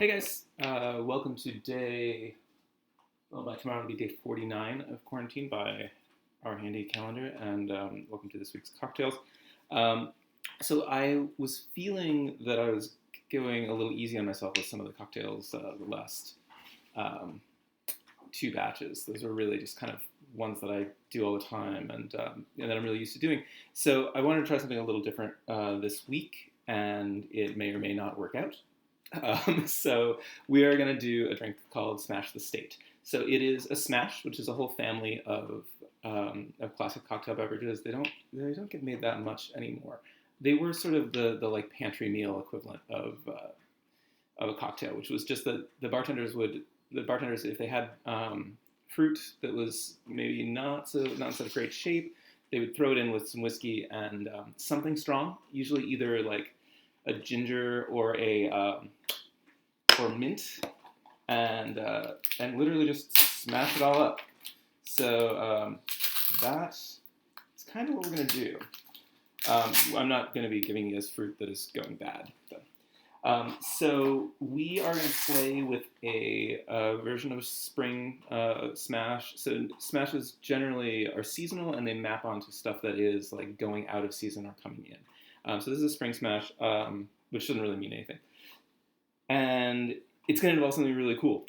Hey guys, welcome to by tomorrow it'll be day 49 of quarantine by our handy calendar, and welcome to this week's cocktails. Um, so I was feeling that I was going a little easy on myself with some of the cocktails the last um, two batches. Those were really just kind of ones that I do all the time and that I'm really used to doing. So I wanted to try something a little different this week, and it may or may not work out. So we are going to do a drink called Smash the State. So it is a smash, which is a whole family of classic cocktail beverages. They don't get made that much anymore. They were sort of the like pantry meal equivalent of a cocktail, which was just that the bartenders if they had fruit that was maybe not in such great shape, they would throw it in with some whiskey and something strong, usually either like a ginger or or mint, and literally just smash it all up. So that's kind of what we're gonna do. I'm not gonna be giving you guys fruit that is going bad, though. So we are going to play with a version of spring smash. So smashes generally are seasonal, and they map onto stuff that is like going out of season or coming in. So this is a spring smash, which doesn't really mean anything. And it's going to involve something really cool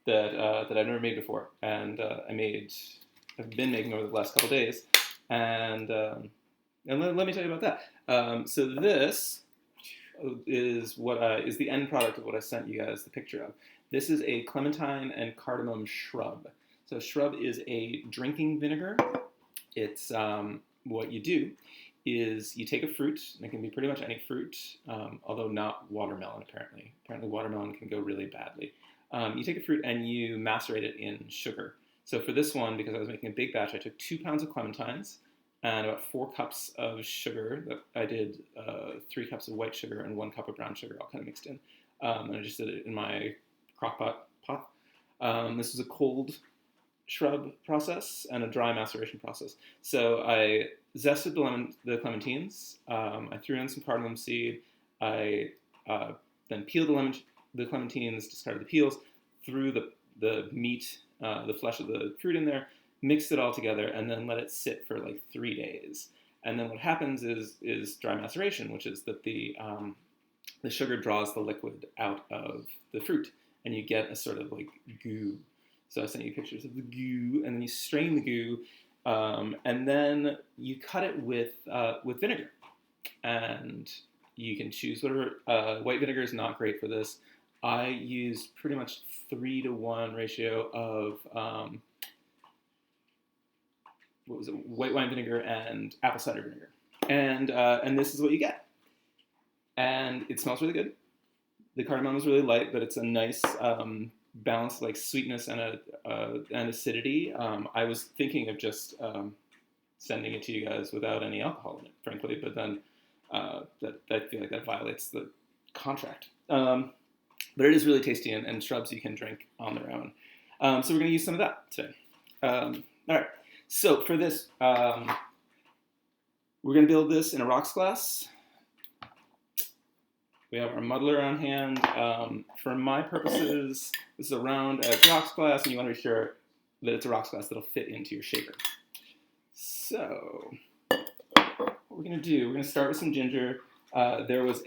that I've never made before, and I've been making over the last couple days, and let me tell you about that. So this is what is the end product of what I sent you guys the picture of. This is a clementine and cardamom shrub. So shrub is a drinking vinegar. It's what you do is you take a fruit, and it can be pretty much any fruit, although not watermelon apparently. Apparently watermelon can go really badly. You take a fruit and you macerate it in sugar. So for this one, because I was making a big batch, I took 2 pounds of clementines and about 4 cups of sugar. I did 3 cups of white sugar and 1 cup of brown sugar all kind of mixed in. And I just did it in my crock pot. This is a cold shrub process and a dry maceration process. So I zested the clementines. I threw in some cardamom seed. I then peeled the clementines, discarded the peels, threw the meat, the flesh of the fruit in there, mixed it all together, and then let it sit for like 3 days. And then what happens is dry maceration, which is that the sugar draws the liquid out of the fruit, and you get a sort of like goo. So I sent you pictures of the goo, and then you strain the goo, and then you cut it with vinegar. And you can choose whatever. White vinegar is not great for this. I used pretty much 3-to-1 ratio of white wine vinegar and apple cider vinegar, and this is what you get. And it smells really good. The cardamom is really light, but it's a nice balanced like sweetness and acidity. I was thinking of just sending it to you guys without any alcohol in it, frankly, but then that I feel like that violates the contract. But it is really tasty, and shrubs you can drink on their own. So we're going to use some of that today. All right. So for this, we're going to build this in a rocks glass. We have our muddler on hand. For my purposes, this is a round rocks glass, and you want to be sure that it's a rocks glass that'll fit into your shaker. So what we're going to do, we're going to start with some ginger. There was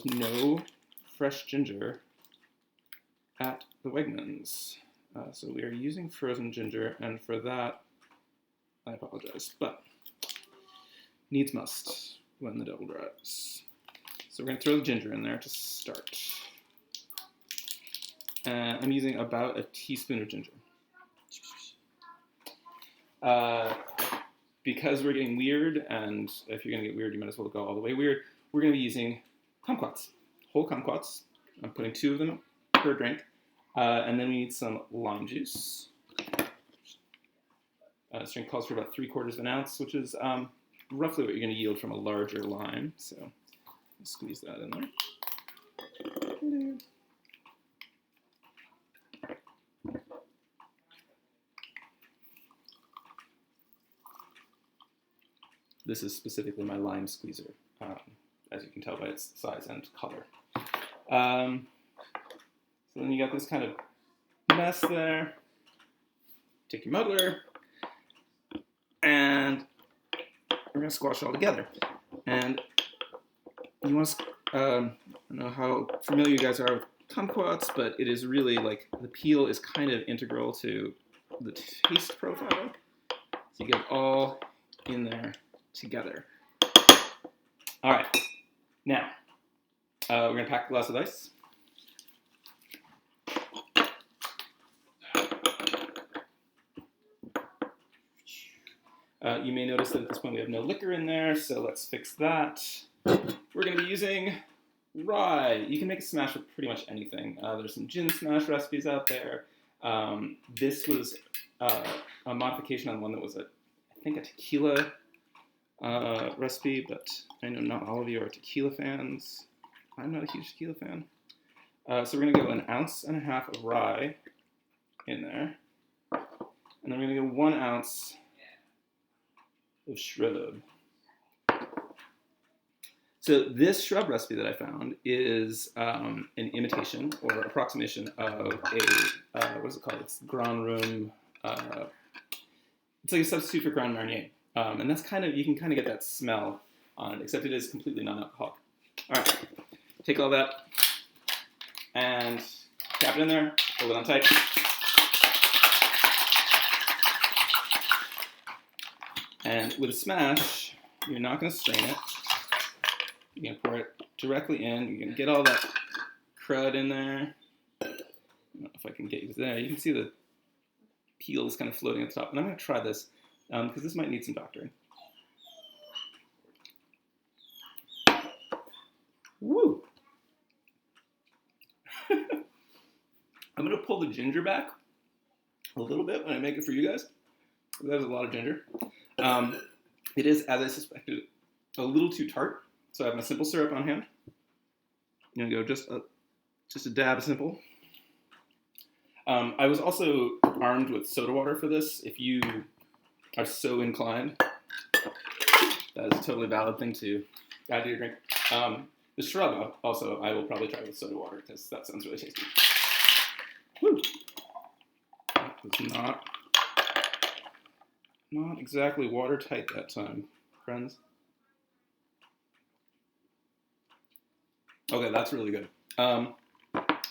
no fresh ginger at the Wegmans. So we are using frozen ginger, and for that, I apologize, but needs must when the devil dries. So we're going to throw the ginger in there to start. And I'm using about a teaspoon of ginger. Because we're getting weird, and if you're going to get weird, you might as well go all the way weird, we're going to be using kumquats, whole kumquats. I'm putting 2 of them per drink. And then we need some lime juice. This drink calls for about 3/4 of an ounce, which is roughly what you're going to yield from a larger lime. So squeeze that in there. This is specifically my lime squeezer, as you can tell by its size and color. So then you got this kind of mess there. Take your muddler, and we're gonna squash it all together. And you want to, I don't know how familiar you guys are with kumquats, but it is really like the peel is kind of integral to the taste profile. So you get it all in there together. All right, now we're gonna pack a glass of ice. You may notice that at this point we have no liquor in there, so let's fix that. We're going to be using rye. You can make a smash with pretty much anything. There's some gin smash recipes out there. This was a modification on one that was, I think, a tequila recipe, but I know not all of you are tequila fans. I'm not a huge tequila fan. So we're going to go 1.5 ounces of rye in there. And then we're going to go 1 ounce of shrub. So this shrub recipe that I found is an imitation or approximation of a, what is it called? It's Grand Room, it's like a substitute for Grand Marnier. And that's kind of, you can kind of get that smell on it, except it is completely non-alcoholic. All right, take all that and cap it in there, hold it on tight. And with a smash, you're not going to strain it. You're going to pour it directly in. You're going to get all that crud in there. I don't know if I can get you there. You can see the peels kind of floating at the top. And I'm going to try this because this might need some doctoring. Woo! I'm going to pull the ginger back a little bit when I make it for you guys. That is a lot of ginger. It is, as I suspected, a little too tart. So I have my simple syrup on hand. I'm going to go just a dab of simple. I was also armed with soda water for this. If you are so inclined, that is a totally valid thing to add to your drink. The shrub, also, I will probably try with soda water because that sounds really tasty. Woo! That was not exactly watertight that time, friends. Okay, that's really good.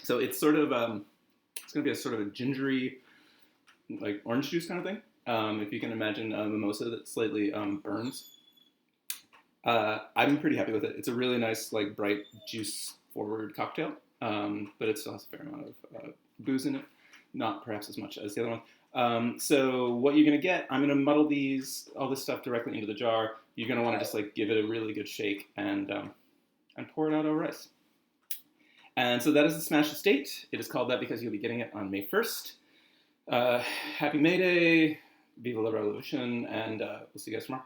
So it's sort of, it's going to be a sort of a gingery, like orange juice kind of thing. If you can imagine a mimosa that slightly burns. I'm pretty happy with it. It's a really nice, like bright juice-forward cocktail, but it still has a fair amount of booze in it. Not perhaps as much as the other one. So what you're going to get, I'm going to muddle all this stuff directly into the jar. You're going to want to just like give it a really good shake and pour it out over ice. And so that is the Smash Estate. It is called that because you'll be getting it on May 1st. Happy May Day, Viva la Revolution, and we'll see you guys tomorrow.